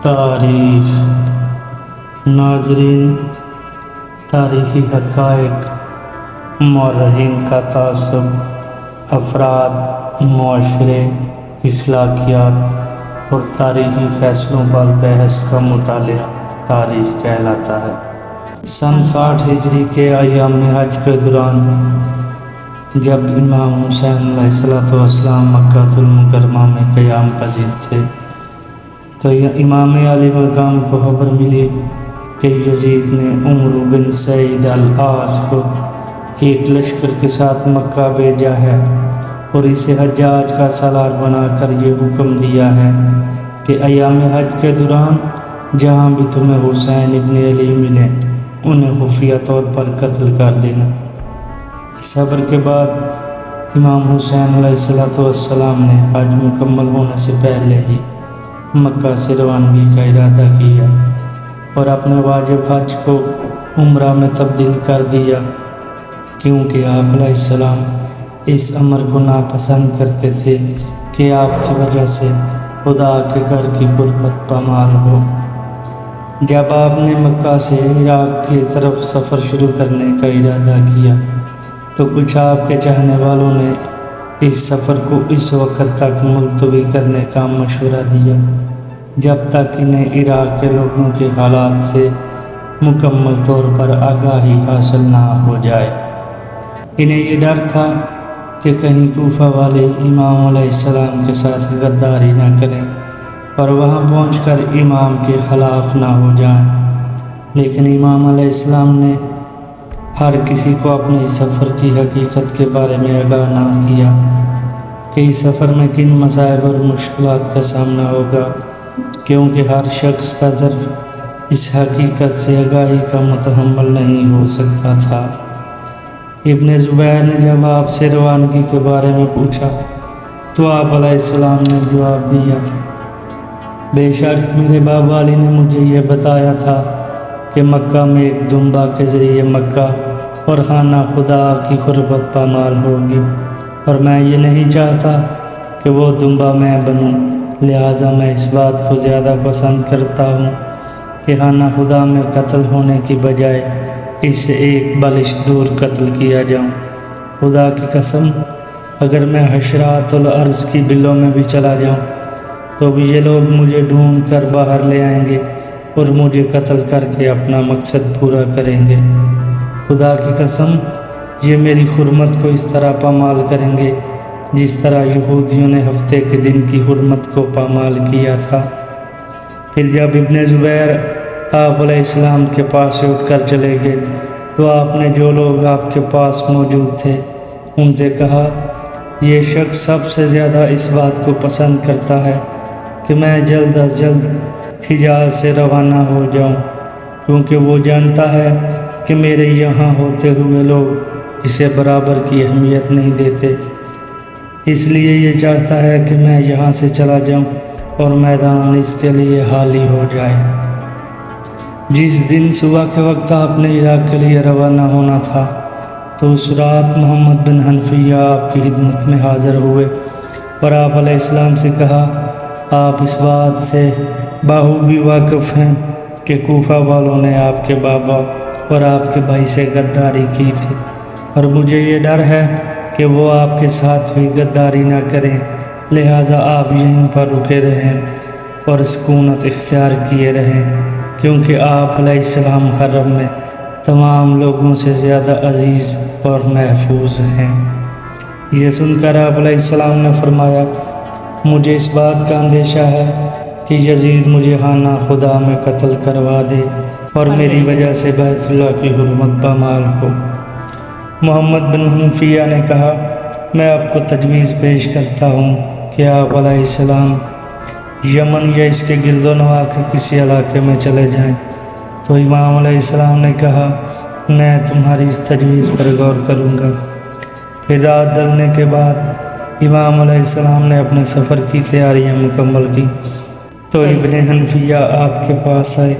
تاریخ ناظرین، تاریخی حقائق، مورخین کا تعصب، افراد، معاشرے، اخلاقیات اور تاریخی فیصلوں پر بحث کا مطالعہ تاریخ کہلاتا ہے۔ سن 60 ہجری کے ایام حج کے دوران جب امام حسین علیہ السلام مکہ المکرمہ میں قیام پذیر تھے تو امام علی مقام کو خبر ملی کہ یزید نے عمر بن سعید العاص کو ایک لشکر کے ساتھ مکہ بھیجا ہے اور اسے حجاج کا سالار بنا کر یہ حکم دیا ہے کہ ایام حج کے دوران جہاں بھی تمہیں حسین ابن علی ملے انہیں خفیہ طور پر قتل کر دینا۔ اس خبر کے بعد امام حسین علیہ السلام نے حج مکمل ہونے سے پہلے ہی مکہ سے روانگی کا ارادہ کیا اور اپنے واجب حج کو عمرہ میں تبدیل کر دیا، کیونکہ آپ علیہ السلام اس امر کو ناپسند کرتے تھے کہ آپ کی وجہ سے خدا کے گھر کی حرمت پامال ہو۔ جب آپ نے مکہ سے عراق کی طرف سفر شروع کرنے کا ارادہ کیا تو کچھ آپ کے چاہنے والوں نے اس سفر کو اس وقت تک ملتوی کرنے کا مشورہ دیا جب تک انہیں عراق کے لوگوں کے حالات سے مکمل طور پر آگاہی حاصل نہ ہو جائے۔ انہیں یہ ڈر تھا کہ کہیں کوفہ والے امام علیہ السلام کے ساتھ غداری نہ کریں اور وہاں پہنچ کر امام کے خلاف نہ ہو جائیں، لیکن امام علیہ السلام نے ہر کسی کو اپنے اس سفر کی حقیقت کے بارے میں آگاہ نہ کیا کہ اس سفر میں کن مصائب اور مشکلات کا سامنا ہوگا، کیونکہ ہر شخص کا ظرف اس حقیقت سے آگاہی کا متحمل نہیں ہو سکتا تھا۔ ابن زبیر نے جب آپ سے روانگی کے بارے میں پوچھا تو آپ علیہ السلام نے جواب دیا، بے شک میرے بابا علی نے مجھے یہ بتایا تھا کہ مکہ میں ایک دمبا کے ذریعے مکہ اور خانہ خدا کی حرمت پامال ہوگی، اور میں یہ نہیں چاہتا کہ وہ دمبا میں بنوں، لہٰذا میں اس بات کو زیادہ پسند کرتا ہوں کہ خانہ خدا میں قتل ہونے کی بجائے اس سے ایک بلش دور قتل کیا جاؤں۔ خدا کی قسم، اگر میں حشرات الارض کی بلوں میں بھی چلا جاؤں تو بھی یہ لوگ مجھے ڈھونڈ کر باہر لے آئیں گے اور مجھے قتل کر کے اپنا مقصد پورا کریں گے۔ خدا کی قسم، یہ میری حرمت کو اس طرح پامال کریں گے جس طرح یہودیوں نے ہفتے کے دن کی حرمت کو پامال کیا تھا۔ پھر جب ابن زبیر آپ علیہ السلام کے پاس سے اٹھ کر چلے گئے تو آپ نے جو لوگ آپ کے پاس موجود تھے ان سے کہا، یہ شخص سب سے زیادہ اس بات کو پسند کرتا ہے کہ میں جلد از جلد حجاز سے روانہ ہو جاؤں، کیونکہ وہ جانتا ہے کہ میرے یہاں ہوتے ہوئے لوگ اسے برابر کی اہمیت نہیں دیتے، اس لیے یہ چاہتا ہے کہ میں یہاں سے چلا جاؤں اور میدان اس کے لیے خالی ہو جائے۔ جس دن صبح کے وقت آپ نے عراق کے لیے روانہ ہونا تھا تو اس رات محمد بن حنفیہ آپ کی خدمت میں حاضر ہوئے اور آپ علیہ السلام سے کہا، آپ اس بات سے بخوبی واقف ہیں کہ کوفہ والوں نے آپ کے بابا اور آپ کے بھائی سے غداری کی تھی، اور مجھے یہ ڈر ہے کہ وہ آپ کے ساتھ بھی غداری نہ کریں، لہٰذا آپ یہیں پر رکے رہیں اور سکونت اختیار کیے رہیں، کیونکہ آپ علیہ السلام حرم میں تمام لوگوں سے زیادہ عزیز اور محفوظ ہیں۔ یہ سن کر آپ علیہ السلام نے فرمایا، مجھے اس بات کا اندیشہ ہے کہ یزید مجھے خانہ خدا میں قتل کروا دے اور میری وجہ سے بیت اللہ کی حرمت پامال ہو۔ محمد بن حنفیہ نے کہا، میں آپ کو تجویز پیش کرتا ہوں کہ آپ علیہ السلام یمن یا اس کے گرد و نواح کے کسی علاقے میں چلے جائیں۔ تو امام علیہ السلام نے کہا، میں تمہاری اس تجویز پر غور کروں گا۔ پھر رات ڈھلنے کے بعد امام علیہ السلام نے اپنے سفر کی تیاریاں مکمل کی تو ابن حنفیہ آپ کے پاس آئے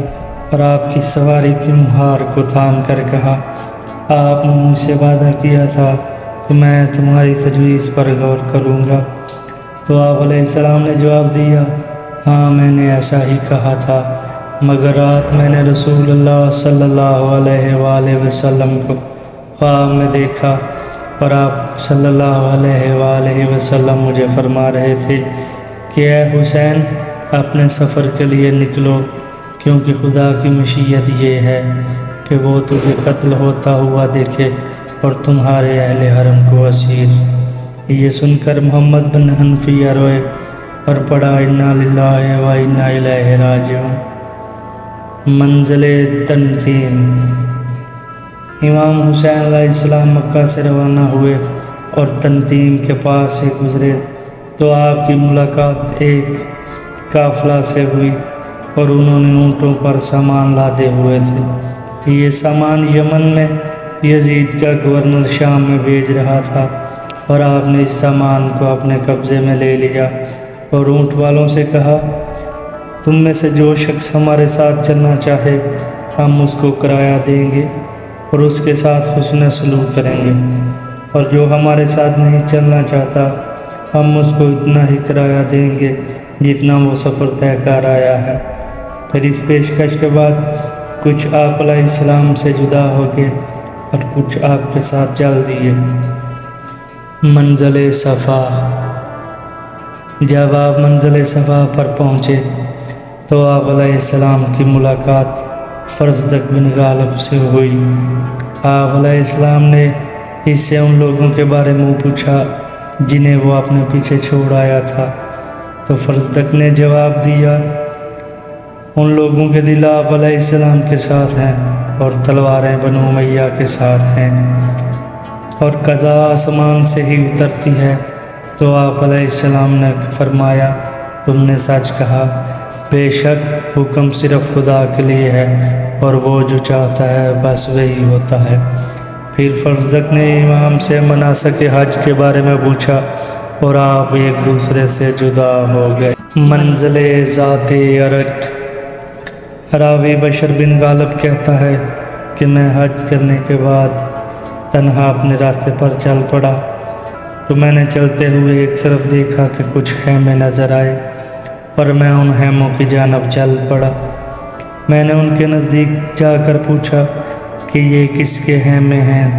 اور آپ کی سواری کی مہار کو تھام کر کہا، آپ نے مجھ سے وعدہ کیا تھا کہ میں تمہاری تجویز پر غور کروں گا۔ تو آپ علیہ السلام نے جواب دیا، ہاں میں نے ایسا ہی کہا تھا، مگر رات میں نے رسول اللہ صلی اللہ علیہ وآلہ وسلم کو خواب میں دیکھا، اور آپ صلی اللہ علیہ وآلہ وسلم مجھے فرما رہے تھے کہ اے حسین اپنے سفر کے لیے نکلو، کیونکہ خدا کی مشیت یہ ہے کہ وہ تجھے قتل ہوتا ہوا دیکھے اور تمہارے اہل حرم کو اسیر۔ یہ سن کر محمد بن حنفیہ روئے اور پڑھا انا للہ و انا الیہ راجعون۔ منزل تنظیم۔ امام حسین علیہ السلام مکہ سے روانہ ہوئے اور تنظیم کے پاس سے گزرے تو آپ کی ملاقات ایک قافلہ سے ہوئی، اور انہوں نے اونٹوں پر سامان لادے ہوئے تھے۔ یہ سامان یمن میں یزید کا گورنر شام میں بھیج رہا تھا، اور آپ نے اس سامان کو اپنے قبضے میں لے لیا اور اونٹ والوں سے کہا، تم میں سے جو شخص ہمارے ساتھ چلنا چاہے ہم اس کو کرایہ دیں گے اور اس کے ساتھ حسن سلوک کریں گے، اور جو ہمارے ساتھ نہیں چلنا چاہتا ہم اس کو اتنا ہی کرایہ دیں گے جتنا وہ سفر طے کر آیا ہے۔ پھر اس پیشکش کے بعد کچھ آپ علیہ السلام سے جدا ہو گئے اور کچھ آپ کے ساتھ چل دیے۔ منزل صفا۔ جب آپ منزل صفا پر پہنچے تو آپ علیہ السلام کی ملاقات فرزدق بن غالب سے ہوئی۔ آپ علیہ السلام نے اس سے ان لوگوں کے بارے میں پوچھا جنہیں وہ اپنے پیچھے چھوڑ آیا تھا، تو فرزدق نے جواب دیا، ان لوگوں کے دل آپ علیہ السلام کے ساتھ ہیں اور تلواریں بنو امیہ کے ساتھ ہیں، اور قضا آسمان سے ہی اترتی ہے۔ تو آپ علیہ السلام نے فرمایا، تم نے سچ کہا، بے شک حکم صرف خدا کے لیے ہے اور وہ جو چاہتا ہے بس وہی ہوتا ہے۔ پھر فرزدق نے امام سے مناسک حج کے بارے میں پوچھا اور آپ ایک دوسرے سے جدا ہو گئے۔ منزل ذات عرق۔ راوی بشر بن غالب کہتا ہے کہ میں حج کرنے کے بعد تنہا اپنے راستے پر چل پڑا، تو میں نے چلتے ہوئے ایک طرف دیکھا کہ کچھ خیمے نظر آئے، اور میں ان خیموں کی جانب چل پڑا۔ میں نے ان کے نزدیک جا کر پوچھا کہ یہ کس کے خیمے ہیں،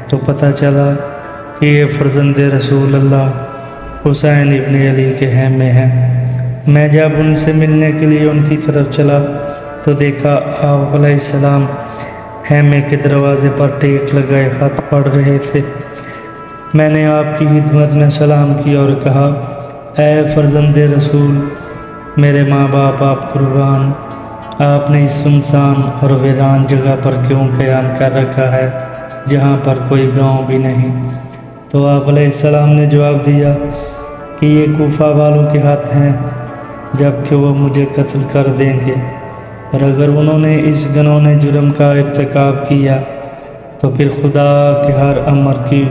تو پتہ چلا کہ یہ فرزند رسول اللہ حسین ابن علی کے خیمے ہیں۔ میں جب ان سے ملنے کے لیے ان کی طرف چلا تو دیکھا آپ علیہ السلام خیمے کے دروازے پر ٹیک لگائے خط پڑھ رہے تھے۔ میں نے آپ کی خدمت میں سلام کیا اور کہا، اے فرزند رسول، میرے ماں باپ آپ قربان، آپ نے اس سنسان اور ویران جگہ پر کیوں قیام کر رکھا ہے جہاں پر کوئی گاؤں بھی نہیں؟ تو آپ علیہ السلام نے جواب دیا کہ یہ کوفہ والوں کے ہاتھ ہیں، جب کہ وہ مجھے قتل کر دیں گے، اور اگر انہوں نے اس گناہ جرم کا ارتکاب کیا تو پھر خدا کے ہر امر کی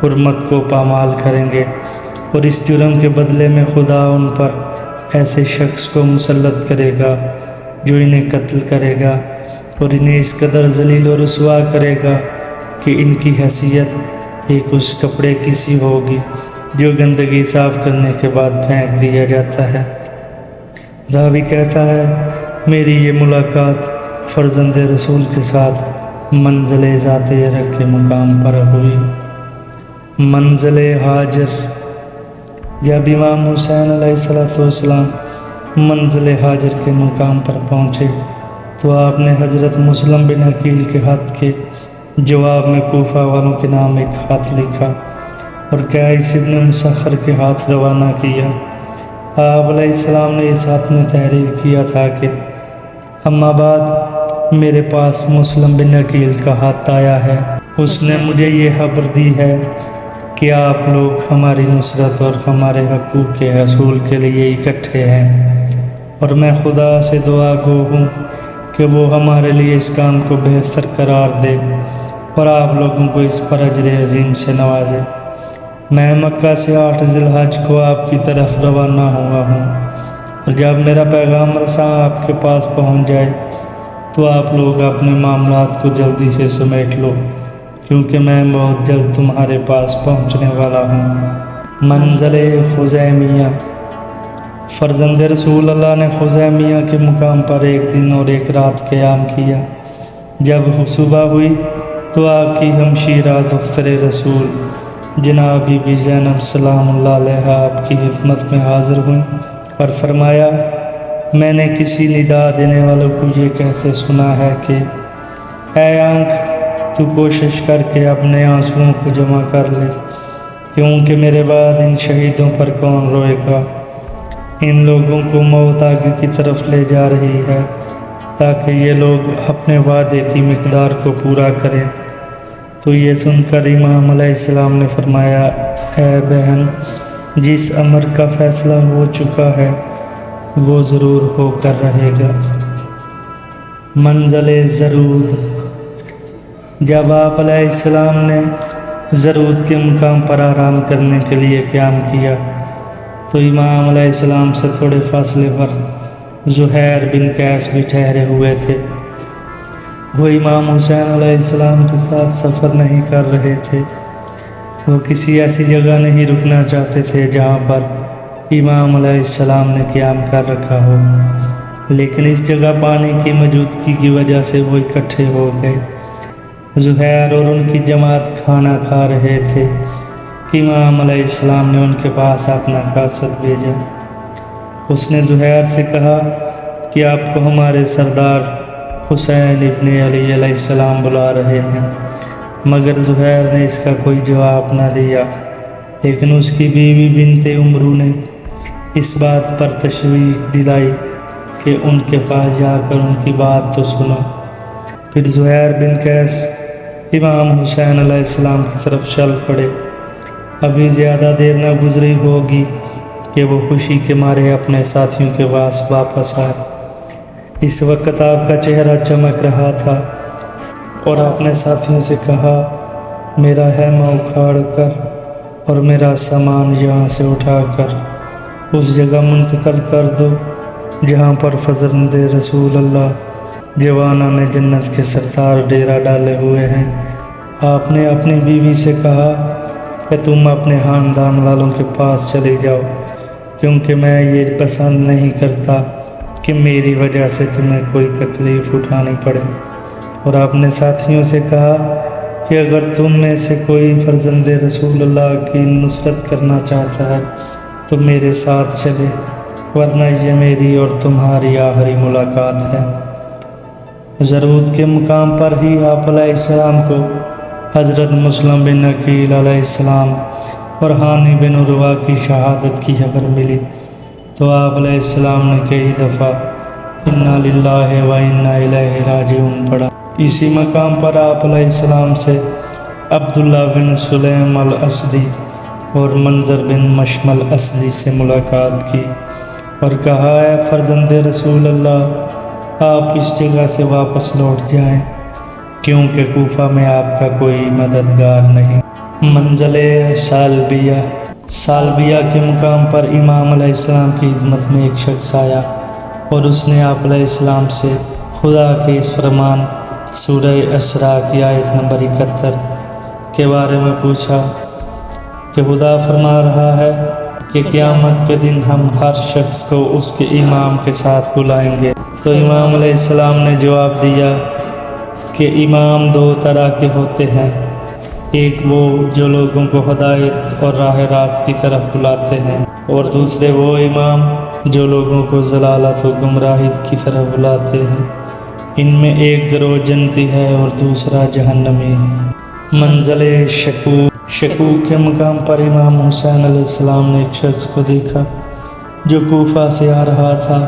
حرمت کو پامال کریں گے، اور اس جرم کے بدلے میں خدا ان پر ایسے شخص کو مسلط کرے گا جو انہیں قتل کرے گا اور انہیں اس قدر ذلیل و رسوا کرے گا کہ ان کی حیثیت ایک اس کپڑے کی سی ہوگی جو گندگی صاف کرنے کے بعد پھینک دیا جاتا ہے۔ راوی کہتا ہے، میری یہ ملاقات فرزند رسول کے ساتھ منزل ذات عرق کے مقام پر ہوئی۔ منزل ہاجر۔ جب امام حسین علیہ السلام منزل ہاجر کے مقام پر پہنچے تو آپ نے حضرت مسلم بن عقیل کے خط کے جواب میں کوفہ والوں کے نام ایک خط لکھا اور قیس ابن مسخر کے ہاتھ روانہ کیا۔ آپ علیہ السلام نے اس خط میں تحریر کیا تھا کہ اما بعد میرے پاس مسلم بن عقیل کا خط آیا ہے، اس نے مجھے یہ خبر دی ہے کہ آپ لوگ ہماری نصرت اور ہمارے حقوق کے حصول کے لیے اکٹھے ہیں، اور میں خدا سے دعا گو ہوں کہ وہ ہمارے لیے اس کام کو بہتر قرار دے اور آپ لوگوں کو اس پر اجر عظیم سے نوازے۔ میں مکہ سے 8 ذی الحج کو آپ کی طرف روانہ ہوا ہوں، اور جب میرا پیغام رساں آپ کے پاس پہنچ جائے تو آپ لوگ اپنے معاملات کو جلدی سے سمیٹ لو، کیونکہ میں بہت جلد تمہارے پاس پہنچنے والا ہوں۔ منزل خزیمیہ۔ فرزند رسول اللہ نے خزیمیہ کے مقام پر ایک دن اور ایک رات قیام کیا۔ جب صبح ہوئی تو آپ کی ہمشیرہ دختر رسول جناب بی بی زینب سلام اللہ علیہ آپ کی خدمت میں حاضر ہوئیں اور فرمایا، میں نے کسی ندا دینے والوں کو یہ کہتے سنا ہے کہ اے آنکھ، تو کوشش کر کے اپنے آنسوؤں کو جمع کر لے، کیونکہ میرے بعد ان شہیدوں پر کون روئے گا۔ ان لوگوں کو موت آگے کی طرف لے جا رہی ہے تاکہ یہ لوگ اپنے وعدے کی مقدار کو پورا کریں۔ تو یہ سن کر امام علیہ السلام نے فرمایا، اے بہن، جس امر کا فیصلہ ہو چکا ہے وہ ضرور ہو کر رہے گا۔ منزل زرود۔ جب آپ علیہ السلام نے زرود کے مقام پر آرام کرنے کے لیے قیام کیا تو امام علیہ السلام سے تھوڑے فاصلے پر زہیر بن قیس بھی ٹھہرے ہوئے تھے۔ وہ امام حسین علیہ السلام کے ساتھ سفر نہیں کر رہے تھے، وہ کسی ایسی جگہ نہیں رکنا چاہتے تھے جہاں پر امام علیہ السلام نے قیام کر رکھا ہو، لیکن اس جگہ پانی کی موجودگی کی وجہ سے وہ اکٹھے ہو گئے۔ زہیر اور ان کی جماعت کھانا کھا رہے تھے کہ امام علیہ السلام نے ان کے پاس اپنا قاصد بھیجا۔ اس نے زہیر سے کہا کہ آپ کو ہمارے سردار حسین ابن علی علیہ السلام بلا رہے ہیں، مگر زہیر نے اس کا کوئی جواب نہ دیا، لیکن اس کی بیوی بنت عمرو نے اس بات پر تشویق دلائی کہ ان کے پاس جا کر ان کی بات تو سنو۔ پھر زہیر بن قیس امام حسین علیہ السلام کی طرف چل پڑے۔ ابھی زیادہ دیر نہ گزری ہوگی کہ وہ خوشی کے مارے اپنے ساتھیوں کے پاس واپس آئے۔ اس وقت آپ کا چہرہ چمک رہا تھا اور آپ نے ساتھیوں سے کہا، میرا خیمہ اکھاڑ کر اور میرا سامان یہاں سے اٹھا کر اس جگہ منتقل کر دو جہاں پر فرزند رسول اللہ جوانان جنت کے سردار ڈیرا ڈالے ہوئے ہیں۔ آپ نے اپنی بیوی سے کہا کہ تم اپنے خاندان والوں کے پاس چلی جاؤ، کیونکہ میں یہ پسند نہیں کرتا کہ میری وجہ سے تمہیں کوئی تکلیف اٹھانی پڑے۔ اور آپ نے ساتھیوں سے کہا کہ اگر تم میں سے کوئی فرزند رسول اللہ کی نصرت کرنا چاہتا ہے تو میرے ساتھ چلے، ورنہ یہ میری اور تمہاری آخری ملاقات ہے۔ زرود کے مقام پر ہی آپ علیہ السلام کو حضرت مسلم بن عقیل علیہ السلام اور ہانی بن عروہ کی شہادت کی خبر ملی تو آپ علیہ السلام نے کئی دفعہ انا للہ و انا الیہ راجعون پڑھا۔ اسی مقام پر آپ علیہ السلام سے عبداللہ بن سلیم الاسدی اور منظر بن مشم الاسدی سے ملاقات کی اور کہا، اے فرزند رسول اللہ، آپ اس جگہ سے واپس لوٹ جائیں، کیونکہ کوفہ میں آپ کا کوئی مددگار نہیں۔ منزل سالبیہ۔ سالبیہ کے مقام پر امام علیہ السلام کی خدمت میں ایک شخص آیا اور اس نے آپ علیہ السلام سے خدا کے اس فرمان سورہ اسراء کی آیت نمبر 71 کے بارے میں پوچھا کہ خدا فرما رہا ہے کہ قیامت کے دن ہم ہر شخص کو اس کے امام کے ساتھ بلائیں گے۔ تو امام علیہ السلام نے جواب دیا کہ امام دو طرح کے ہوتے ہیں، ایک وہ جو لوگوں کو ہدایت اور راہ راست کی طرف بلاتے ہیں، اور دوسرے وہ امام جو لوگوں کو ضلالت و گمراہی کی طرف بلاتے ہیں۔ ان میں ایک گروہ جنتی ہے اور دوسرا جہنمی ہے۔ منزل شکوک۔ شکوک کے مقام پر امام حسین علیہ السلام نے ایک شخص کو دیکھا جو کوفہ سے آ رہا تھا،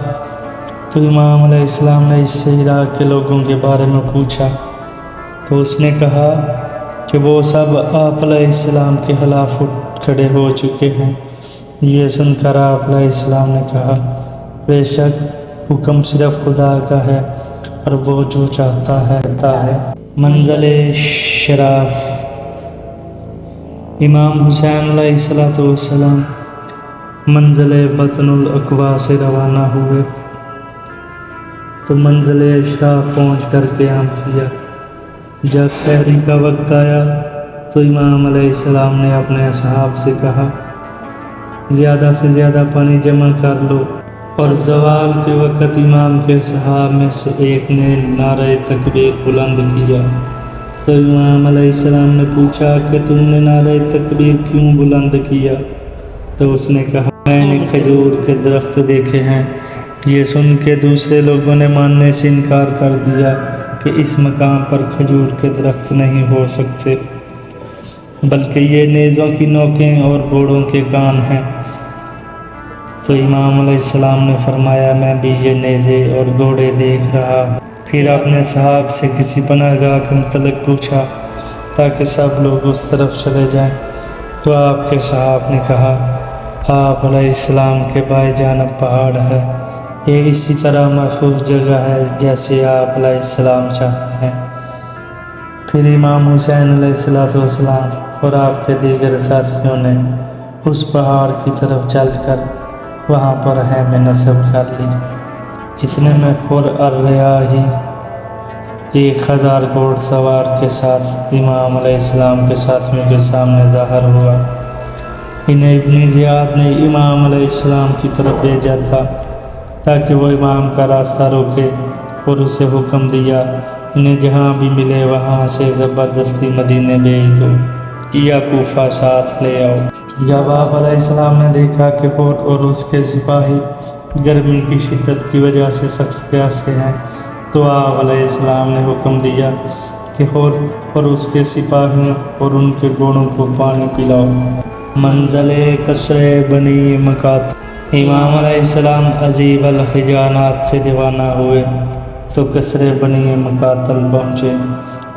تو امام علیہ السلام نے اس سے عراق کے لوگوں کے بارے میں پوچھا تو اس نے کہا کہ وہ سب آپ علیہ السلام کے خلاف اٹھ کھڑے ہو چکے ہیں۔ یہ سن کر آپ علیہ السلام نے کہا، بے شک حکم صرف خدا کا ہے اور وہ جو چاہتا ہے کرتا ہے۔ منزل شراف۔ امام حسین علیہ السلام منزل بطن الاقوا سے روانہ ہوئے تو منزل اشراف پہنچ کر قیام کیا۔ جب سحری کا وقت آیا تو امام علیہ السلام نے اپنے اصحاب سے کہا زیادہ سے زیادہ پانی جمع کر لو۔ اور زوال کے وقت امام کے صحابہ میں سے ایک نے نعرہ تکبیر بلند کیا، تو امام علیہ السلام نے پوچھا کہ تم نے نعرہ تکبیر کیوں بلند کیا؟ تو اس نے کہا میں نے کھجور کے درخت دیکھے ہیں۔ یہ سن کے دوسرے لوگوں نے ماننے سے انکار کر دیا کہ اس مقام پر کھجور کے درخت نہیں ہو سکتے، بلکہ یہ نیزوں کی نوکیں اور گھوڑوں کے کان ہیں۔ تو امام علیہ السلام نے فرمایا میں بھی یہ نیزے اور گھوڑے دیکھ رہا۔ پھر اپنے صحابہ سے کسی پناہ گاہ کے متعلق پوچھا تاکہ سب لوگ اس طرف چلے جائیں، تو آپ کے صحابہ نے کہا آپ علیہ السلام کے بائیں جانب پہاڑ ہے، یہ اسی طرح محفوظ جگہ ہے جیسے آپ علیہ السلام چاہتے ہیں۔ پھر امام حسین علیہ السلام اور آپ کے دیگر ساتھیوں نے اس پہاڑ کی طرف چل کر وہاں پر خیمے نصب کر لی۔ اتنے میں خر الریاحی 1000 گھوڑ سوار کے ساتھ امام علیہ السلام کے ساتھیوں کے سامنے ظاہر ہوا۔ انہیں ابن زیاد نے امام علیہ السلام کی طرف بھیجا تھا تاکہ وہ امام کا راستہ روکے، اور اسے حکم دیا انہیں جہاں بھی ملے وہاں سے زبردستی مدینے بھیج دو یا کوفہ ساتھ لے آؤ۔ جب آپ علیہ السلام نے دیکھا کہ خر اور اس کے سپاہی گرمی کی شدت کی وجہ سے سخت پیاسے ہیں، تو آپ علیہ السلام نے حکم دیا کہ خر اور اس کے سپاہیوں اور ان کے گھوڑوں کو پانی پلاؤ۔ منزل قصر بنی مکاتل۔ امام علیہ السلام عجیب الحجانات سے دیوانہ ہوئے تو قصر بنی مکاتل پہنچے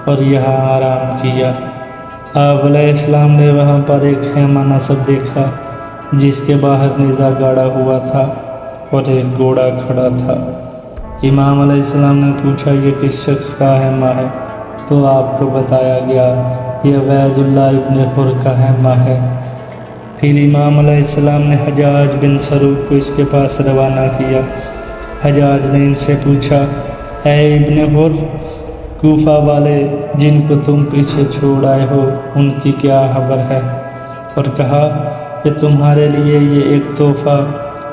اور یہاں آرام کیا۔ آپ علیہ السلام نے وہاں پر ایک خیمہ نصب دیکھا جس کے باہر نیزہ گاڑا ہوا تھا اور ایک گھوڑا کھڑا تھا۔ امام علیہ السلام نے پوچھا یہ کس شخص کا خیمہ ہے؟ تو آپ کو بتایا گیا یہ عبید اللہ ابن خر کا خیمہ ہے۔ پھر امام علیہ السلام نے حجاج بن سروق کو اس کے پاس روانہ کیا۔ حجاج نے ان سے پوچھا اے ابن خر، کوفہ والے جن کو تم پیچھے چھوڑ آئے ہو ان کی کیا خبر ہے؟ اور کہا کہ تمہارے لیے یہ ایک تحفہ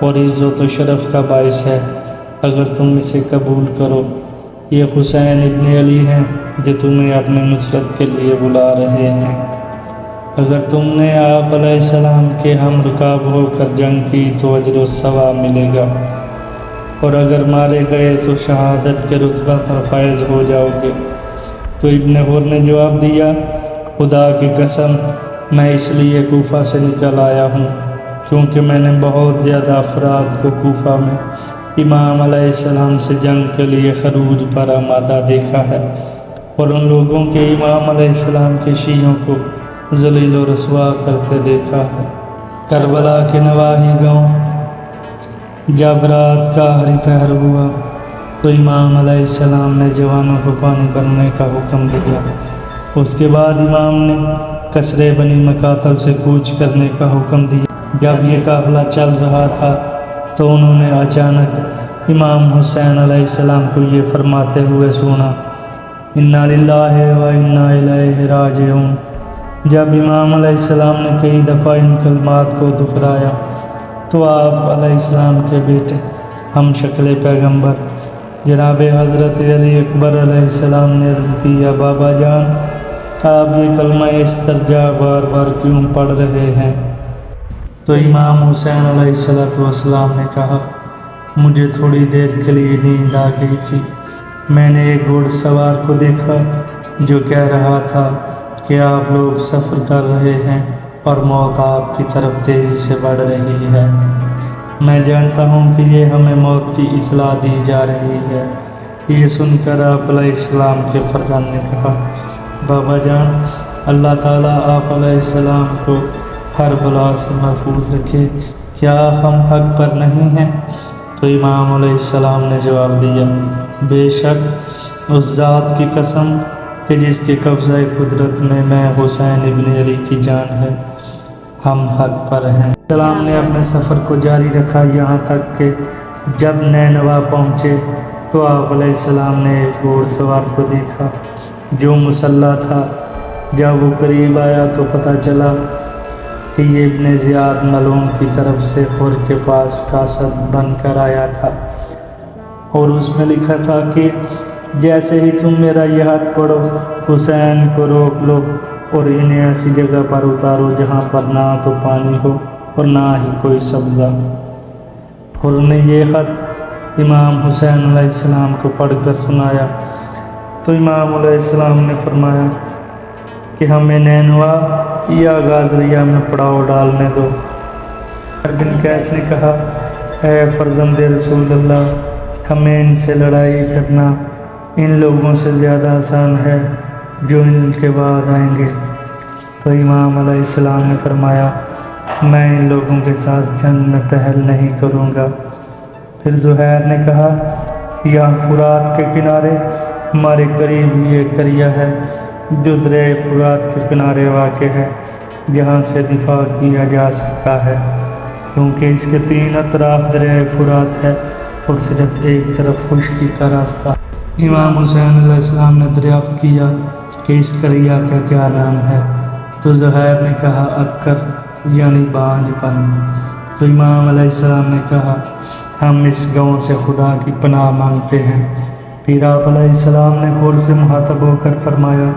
اور عزت و شرف کا باعث ہے، اگر تم اسے قبول کرو۔ یہ حسین ابن علی ہیں جو تمہیں اپنے نصرت کے لیے بلا رہے ہیں۔ اگر تم نے آپ علیہ السلام کے ہم رکاب ہو کر جنگ کی تو اجر و ثواب ملے گا، اور اگر مارے گئے تو شہادت کے رتبہ پر فائز ہو جاؤ گے۔ تو ابن خر نے جواب دیا خدا کی قسم میں اس لیے کوفہ سے نکل آیا ہوں کیونکہ میں نے بہت زیادہ افراد کو کوفہ میں امام علیہ السلام سے جنگ کے لیے خروج پر آمادہ دیکھا ہے، اور ان لوگوں کے امام علیہ السلام کے شیعوں کو ذلیل و رسوا کرتے دیکھا ہے۔ کربلا کے نواحی گاؤں جب رات کا آخری پہر ہوا تو امام علیہ السلام نے جوانوں کو پانی بھرنے کا حکم دیا۔ اس کے بعد امام نے قصر بنی مکاتل سے کوچ کرنے کا حکم دیا۔ جب یہ قافلہ چل رہا تھا تو انہوں نے اچانک امام حسین علیہ السلام کو یہ فرماتے ہوئے سنا انا للہ و انا الیہ راجعون۔ جب امام علیہ السلام نے کئی دفعہ ان کلمات کو دہرایا تو آپ علیہ السلام کے بیٹے ہم شکل پیغمبر جناب حضرت علی اکبر علیہ السلام نے عرض کی یا بابا جان آپ یہ کلمہ استرجاع بار بار کیوں پڑھ رہے ہیں؟ تو امام حسین علیہ السلام نے کہا مجھے تھوڑی دیر کے لیے نیند آ گئی تھی، میں نے ایک گھوڑ سوار کو دیکھا جو کہہ رہا تھا کہ آپ لوگ سفر کر رہے ہیں اور موت آپ کی طرف تیزی سے بڑھ رہی ہے، میں جانتا ہوں کہ یہ ہمیں موت کی اطلاع دی جا رہی ہے۔ یہ سن کر آپ علیہ السلام کے فرزند نے کہا بابا جان اللہ تعالیٰ آپ علیہ السلام کو ہر بلا سے محفوظ رکھے، کیا ہم حق پر نہیں ہیں؟ تو امام علیہ السلام نے جواب دیا بے شک اس ذات کی قسم کہ جس کے قبضہ قدرت میں حسین ابن علی کی جان ہے، ہم حق پر ہیں۔ السلام نے اپنے سفر کو جاری رکھا یہاں تک کہ جب نینوا پہنچے تو آپ علیہ السلام نے ایک گھوڑ سوار کو دیکھا جو مسلح تھا۔ جب وہ قریب آیا تو پتہ چلا کہ یہ ابن زیاد ملعون کی طرف سے خور کے پاس کاسد بن کر آیا تھا، اور اس میں لکھا تھا کہ جیسے ہی تم میرا یہ ہاتھ پڑھو، حسین کو روک لو اور انہیں ایسی جگہ پر اتارو جہاں پر نہ تو پانی ہو اور نہ ہی کوئی سبزہ۔ اور انہیں یہ خط امام حسین علیہ السلام کو پڑھ کر سنایا تو امام علیہ السلام نے فرمایا کہ ہمیں نینوا یا غازریہ میں پڑاؤ ڈالنے دو۔ بن قیس نے کہا، اے فرزند رسول اللہ، ہمیں ان سے لڑائی کرنا ان لوگوں سے زیادہ آسان ہے جو ان کے بعد آئیں گے۔ تو امام علیہ السلام نے فرمایا، میں ان لوگوں کے ساتھ جنگ میں پہل نہیں کروں گا۔ پھر زہیر نے کہا، یہاں فرات کے کنارے ہمارے قریب ہی ایک قریہ ہے جو دریائے فرات کے کنارے واقع ہے، جہاں سے دفاع کیا جا سکتا ہے، کیونکہ اس کے 3 اطراف دریائے فرات ہے اور صرف ایک طرف خشکی کا راستہ۔ امام حسین علیہ السلام نے دریافت کیا کہ اس قریہ کا کیا نام ہے، تو زہیر نے کہا، عکر یعنی بانجھ پن۔ تو امام علیہ السلام نے کہا، ہم اس گاؤں سے خدا کی پناہ مانگتے ہیں۔ پھر آپ علیہ السلام نے غور سے مخاطب ہو کر فرمایا،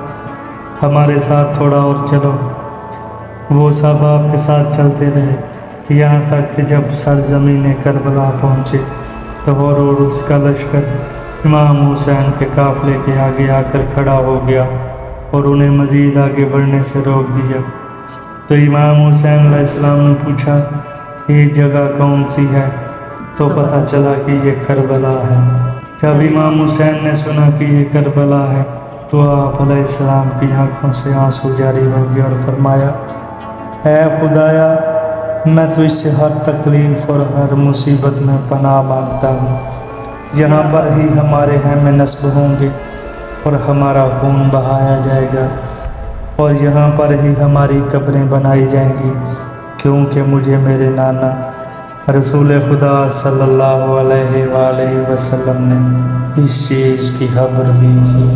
ہمارے ساتھ تھوڑا اور چلو۔ وہ سب آپ کے ساتھ چلتے رہے یہاں تک کہ جب سرزمین کربلا پہنچے تو اور اس کا لشکر امام حسین کے قافلے کے آگے آ کر کھڑا ہو گیا اور انہیں مزید آگے بڑھنے سے روک دیا۔ تو امام حسین علیہ السلام نے پوچھا، یہ جگہ کون سی ہے؟ تو پتہ چلا کہ یہ کربلا ہے۔ جب امام حسین نے سنا کہ یہ کربلا ہے تو آپ علیہ السلام کی آنکھوں سے آنسو جاری ہو گیا اور فرمایا، اے خدایا، میں تو اس سے ہر تکلیف اور ہر مصیبت میں پناہ مانگتا ہوں۔ یہاں پر ہی ہمارے خیمے نصب ہوں گے اور ہمارا خون بہایا جائے گا، اور یہاں پر ہی ہماری قبریں بنائی جائیں گی، کیونکہ مجھے میرے نانا رسول خدا صلی اللہ علیہ وآلہ وسلم نے اس چیز کی خبر دی تھی۔